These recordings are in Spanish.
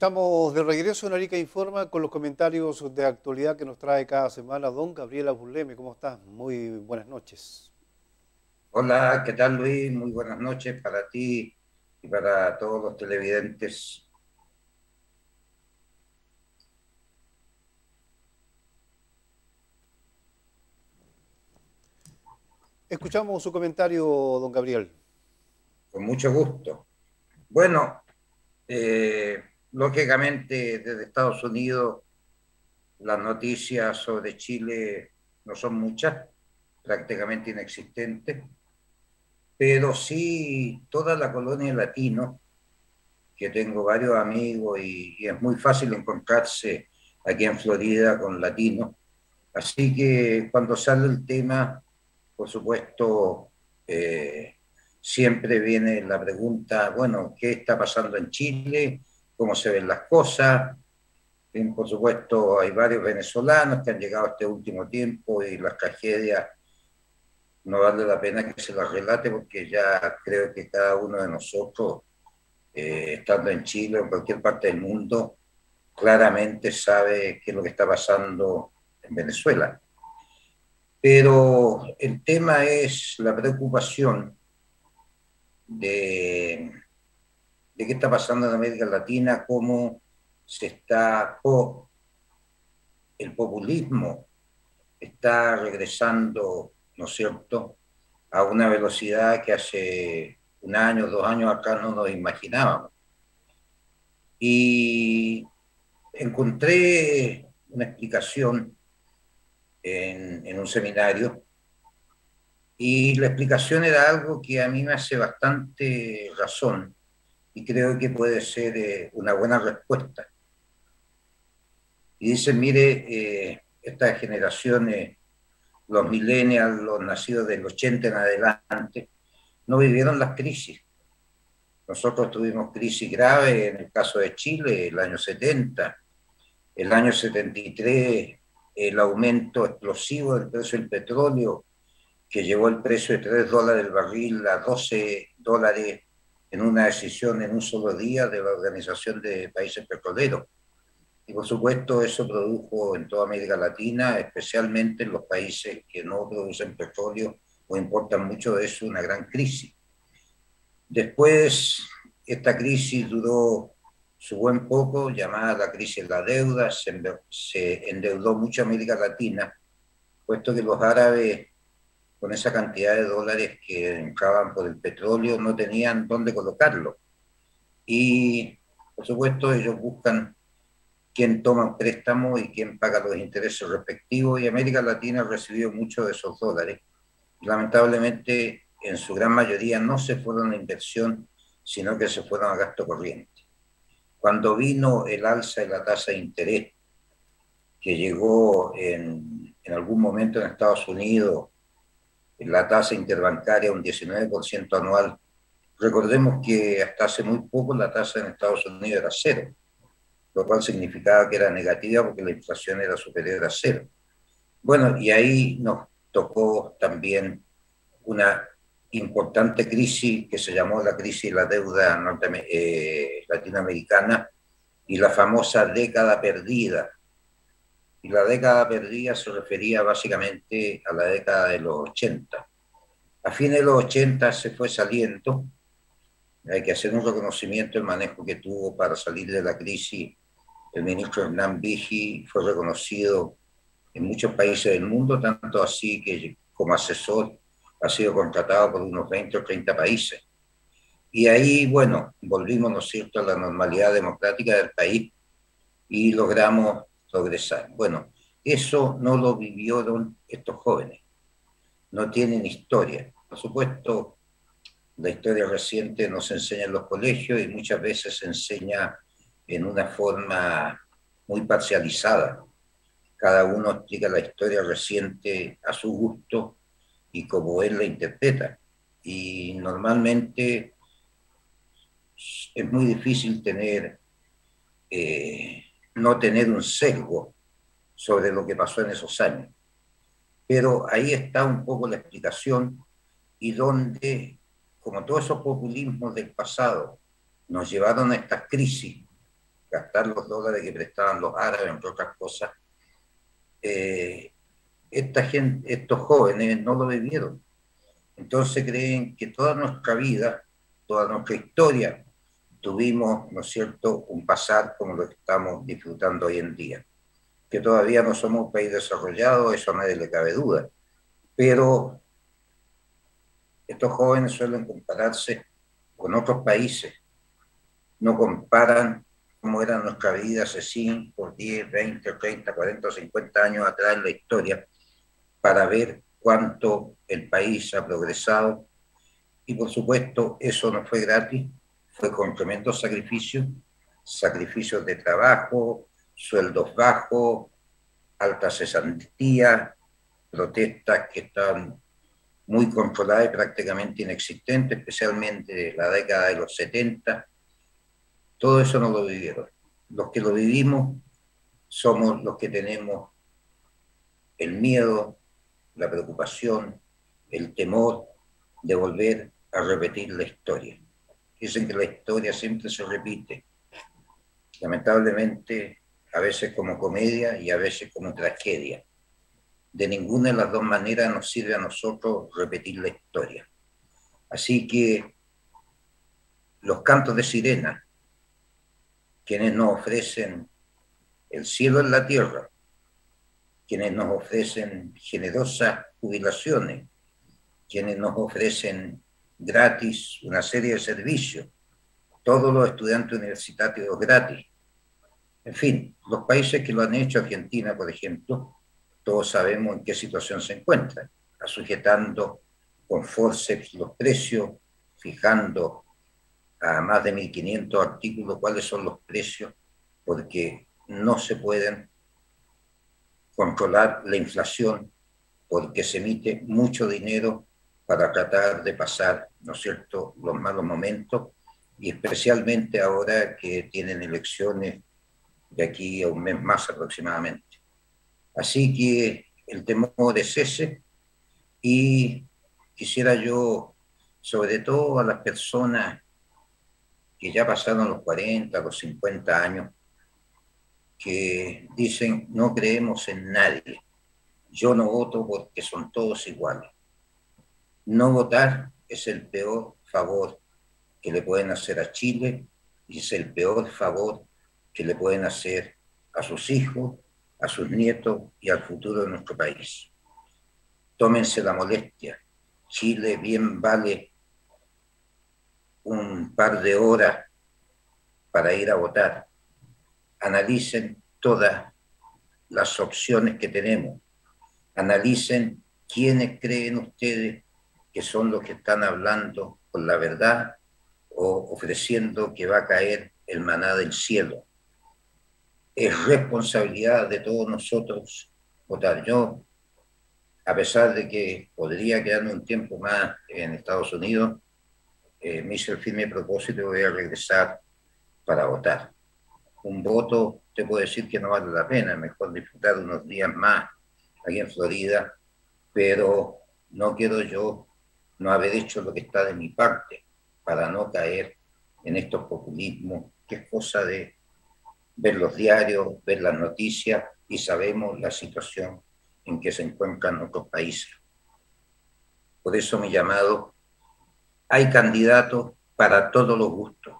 Estamos de regreso en Arica Informa con los comentarios de actualidad que nos trae cada semana don Gabriel Aburleme. ¿Cómo estás? Muy buenas noches. Hola, ¿qué tal Luis? Muy buenas noches para ti y para todos los televidentes. Escuchamos su comentario, don Gabriel. Con mucho gusto. Bueno, lógicamente desde Estados Unidos las noticias sobre Chile no son muchas, prácticamente inexistentes, pero sí toda la colonia latino, que tengo varios amigos y es muy fácil encontrarse aquí en Florida con latinos. Así que cuando sale el tema, por supuesto, eh, siempre viene la pregunta, bueno, ¿qué está pasando en Chile? ¿Cómo se ven las cosas? Por supuesto, hay varios venezolanos que han llegado este último tiempo y las tragedias no vale la pena que se las relate porque ya creo que cada uno de nosotros, estando en Chile o en cualquier parte del mundo, claramente sabe qué es lo que está pasando en Venezuela. Pero el tema es la preocupación de qué está pasando en América Latina, cómo se está, el populismo está regresando, ¿no es cierto?, a una velocidad que hace un año, 2 años acá no nos imaginábamos. Y encontré una explicación en un seminario y la explicación era algo que a mí me hace bastante razón y creo que puede ser una buena respuesta. Y dicen, mire, estas generaciones, los millennials, los nacidos del 80 en adelante, no vivieron las crisis. Nosotros tuvimos crisis grave en el caso de Chile, el año 70, el año 73, el aumento explosivo del precio del petróleo, que llevó el precio de $3 el barril a $12 en una decisión en un solo día de la Organización de Países Petroleros. Y por supuesto eso produjo en toda América Latina, especialmente en los países que no producen petróleo o importan mucho de eso, una gran crisis. Después, esta crisis duró su buen poco, llamada la crisis de la deuda, se endeudó mucho América Latina, puesto que los árabes, con esa cantidad de dólares que entraban por el petróleo, no tenían dónde colocarlo. Y, por supuesto, ellos buscan quién toma un préstamo y quién paga los intereses respectivos, y América Latina recibió muchos de esos dólares. Lamentablemente, en su gran mayoría no se fueron a inversión, sino que se fueron a gasto corriente. Cuando vino el alza de la tasa de interés, que llegó en algún momento en Estados Unidos, en la tasa interbancaria un 19% anual, recordemos que hasta hace muy poco la tasa en Estados Unidos era cero, lo cual significaba que era negativa porque la inflación era superior a cero. Bueno, y ahí nos tocó también una importante crisis que se llamó la crisis de la deuda latinoamericana y la famosa década perdida. Y la década perdida se refería básicamente a la década de los 80. A fines de los 80 se fue saliendo, hay que hacer un reconocimiento del manejo que tuvo para salir de la crisis. El ministro Hernán Vigi fue reconocido en muchos países del mundo, tanto así que como asesor ha sido contratado por unos 20 o 30 países. Y ahí, bueno, volvimos, ¿no es cierto?, a la normalidad democrática del país y logramos progresar. Bueno, eso no lo vivieron estos jóvenes, no tienen historia. Por supuesto, la historia reciente nos enseña en los colegios y muchas veces se enseña en una forma muy parcializada. Cada uno explica la historia reciente a su gusto y como él la interpreta. Y normalmente es muy difícil no tener un sesgo sobre lo que pasó en esos años. Pero ahí está un poco la explicación y donde, como todos esos populismos del pasado nos llevaron a estas crisis, gastar los dólares que prestaban los árabes, entre otras cosas, estos jóvenes no lo vivieron. Entonces creen que toda nuestra vida, toda nuestra historia, tuvimos, ¿no es cierto?, un pasar como lo que estamos disfrutando hoy en día. Que todavía no somos un país desarrollado, eso a nadie le cabe duda. Pero estos jóvenes suelen compararse con otros países, no comparan cómo era nuestra vida hace 5, 10, 20, 30, 40, 50 años atrás en la historia, para ver cuánto el país ha progresado. Y por supuesto, eso no fue gratis, fue con tremendos sacrificios, sacrificios de trabajo, sueldos bajos, alta cesantía, protestas que estaban muy controladas y prácticamente inexistentes, especialmente en la década de los 70. Todo eso no lo vivieron. Los que lo vivimos somos los que tenemos el miedo, la preocupación, el temor de volver a repetir la historia. Dicen que la historia siempre se repite, lamentablemente a veces como comedia y a veces como tragedia. De ninguna de las dos maneras nos sirve a nosotros repetir la historia. Así que los cantos de sirena, quienes nos ofrecen el cielo en la tierra, quienes nos ofrecen generosas jubilaciones, quienes nos ofrecen gratis una serie de servicios, todos los estudiantes universitarios gratis. En fin, los países que lo han hecho, Argentina, por ejemplo, todos sabemos en qué situación se encuentra, sujetando con forceps los precios, fijando a más de 1.500 artículos cuáles son los precios, porque no se pueden controlar la inflación, porque se emite mucho dinero para tratar de pasar, ¿no es cierto?, los malos momentos, y especialmente ahora que tienen elecciones de aquí a un mes más aproximadamente. Así que el temor es ese, y quisiera yo, sobre todo a las personas que ya pasaron los 40, los 50 años, que dicen no creemos en nadie, yo no voto porque son todos iguales. No votar es el peor favor que le pueden hacer a Chile y es el peor favor que le pueden hacer a sus hijos, a sus nietos y al futuro de nuestro país. Tómense la molestia. Chile bien vale un par de horas para ir a votar. Analicen todas las opciones que tenemos. Analicen quiénes creen ustedes que son los que están hablando con la verdad o ofreciendo que va a caer el maná del cielo. Es responsabilidad de todos nosotros votar. Yo, a pesar de que podría quedarme un tiempo más en Estados Unidos, me hice el firme propósito de voy a regresar para votar. Un voto, te puedo decir que no vale la pena, mejor disfrutar unos días más aquí en Florida, pero no quiero yo no haber hecho lo que está de mi parte para no caer en estos populismos, que es cosa de ver los diarios, ver las noticias y sabemos la situación en que se encuentran otros países. Por eso mi llamado, hay candidatos para todos los gustos.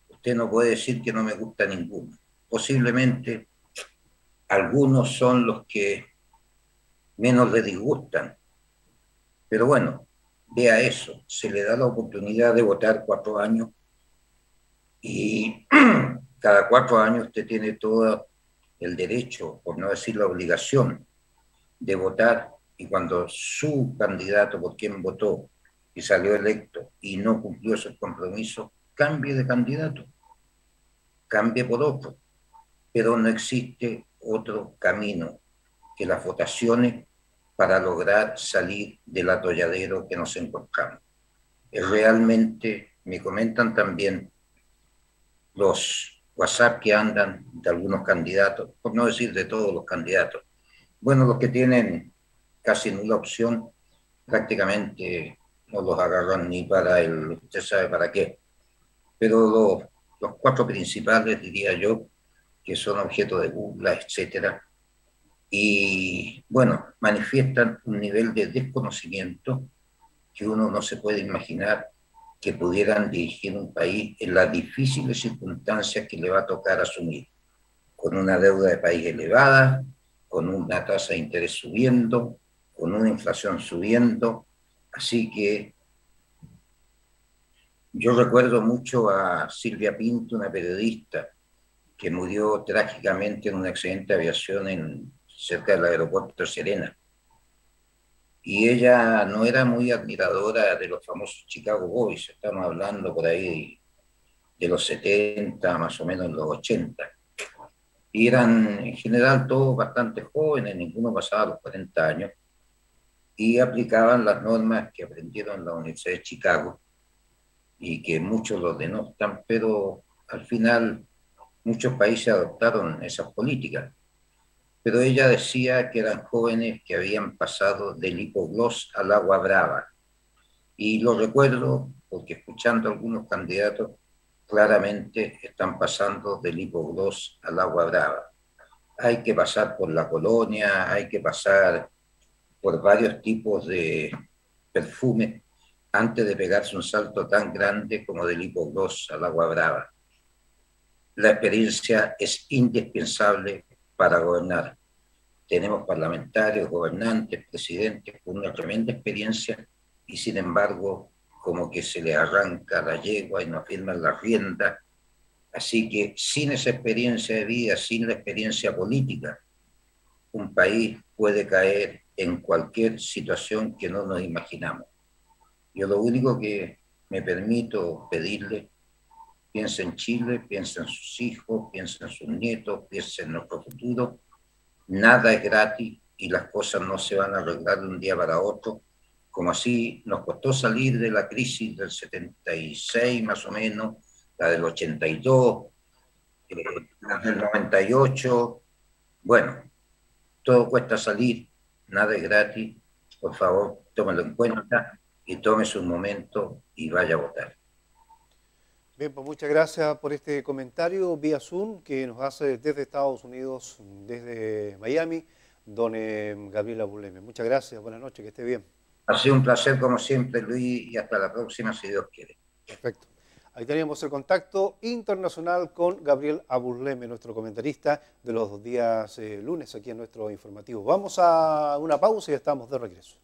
Usted no puede decir que no me gusta ninguno. Posiblemente algunos son los que menos le disgustan. Pero bueno, vea eso, se le da la oportunidad de votar 4 años y cada 4 años usted tiene todo el derecho, por no decir la obligación, de votar, y cuando su candidato por quien votó y salió electo y no cumplió esos compromisos, cambie de candidato, cambie por otro, pero no existe otro camino que las votaciones para lograr salir del atolladero que nos encontramos. Realmente me comentan también los WhatsApp que andan de algunos candidatos, por no decir de todos los candidatos. Bueno, los que tienen casi nula opción, prácticamente no los agarran ni para usted sabe para qué. Pero los cuatro principales, diría yo, que son objeto de burla, etcétera, y bueno, manifiestan un nivel de desconocimiento que uno no se puede imaginar que pudieran dirigir un país en las difíciles circunstancias que le va a tocar asumir, con una deuda de país elevada, con una tasa de interés subiendo, con una inflación subiendo. Así que yo recuerdo mucho a Silvia Pinto, una periodista que murió trágicamente en un accidente de aviación cerca del aeropuerto de Serena. Y ella no era muy admiradora de los famosos Chicago Boys, estamos hablando por ahí de los 70, más o menos los 80. Y eran en general todos bastante jóvenes, ninguno pasaba los 40 años, y aplicaban las normas que aprendieron en la Universidad de Chicago y que muchos los denostan, pero al final muchos países adoptaron esas políticas. Pero ella decía que eran jóvenes que habían pasado del hipoglós al agua brava. Y lo recuerdo porque escuchando a algunos candidatos, claramente están pasando del hipoglós al agua brava. Hay que pasar por la colonia, hay que pasar por varios tipos de perfume antes de pegarse un salto tan grande como del hipoglós al agua brava. La experiencia es indispensable para gobernar. Tenemos parlamentarios, gobernantes, presidentes con una tremenda experiencia y sin embargo como que se les arranca la yegua y no firman la rienda. Así que sin esa experiencia de vida, sin la experiencia política, un país puede caer en cualquier situación que no nos imaginamos. Yo lo único que me permito pedirle, piensa en Chile, piensa en sus hijos, piensa en sus nietos, piensa en nuestro futuro. Nada es gratis y las cosas no se van a arreglar de un día para otro, como así nos costó salir de la crisis del 76 más o menos, la del 82, la del 98. Bueno, todo cuesta salir, nada es gratis. Por favor, tómelo en cuenta y tómese un momento y vaya a votar. Bien, pues muchas gracias por este comentario vía Zoom que nos hace desde Estados Unidos, desde Miami, don Gabriel Abuleme. Muchas gracias, buenas noches, que esté bien. Ha sido un placer como siempre, Luis, y hasta la próxima, si Dios quiere. Perfecto. Ahí teníamos el contacto internacional con Gabriel Abuleme, nuestro comentarista de los días lunes aquí en nuestro informativo. Vamos a una pausa y estamos de regreso.